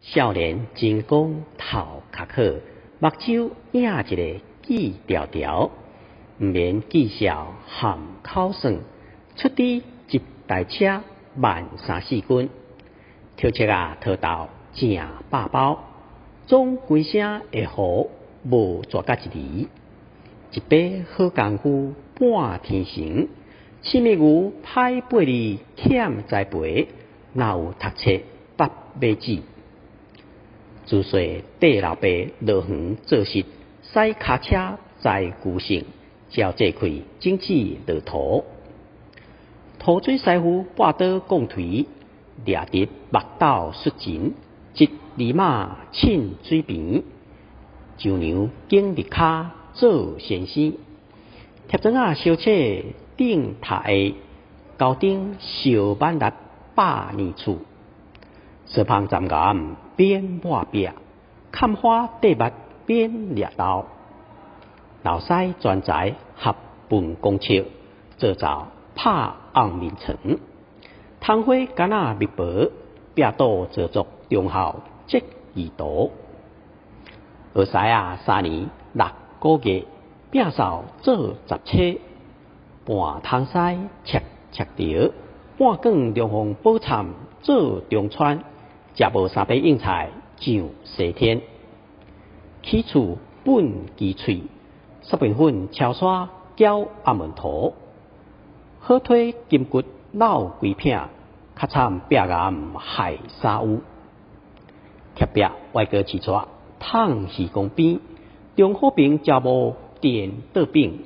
少年真讲头壳好，目睭影一个记条条，毋免记笑含口算，出滴一台车134斤，抽车讨到正8包，总规声会好无绝甲一厘，一杯好功夫半天成，七米牛歹8字欠栽培，哪有读册8尾子？自细缀老爸落园做事，驶卡车载牛性，照这开整治落土。土水师傅半倒讲槌，掠得目斗xuất前，一二马凊水边，上牛经日骹做先生，贴砖烧车顶塔下，高顶烧满力百年厝。石棚站岩边抹壁，砍花地目边掠刀。老师专才合本公尺，做造拍红面床。窗花干那密薄，壁倒做作忠孝节义图。学师3年6个月，摒扫做10车，半通西切条，半卷龙凤宝参做中川。食无3杯硬菜上西天，起厝本鸡喙，雪平粉超刷搅阿门头，好腿金骨老龟片，较惨壁岩害沙乌，贴壁外国起抓烫鱼公边，中好评食无电倒饼，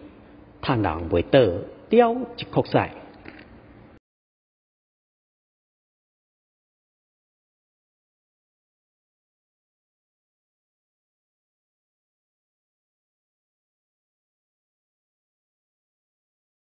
趁人袂倒了一壳屎。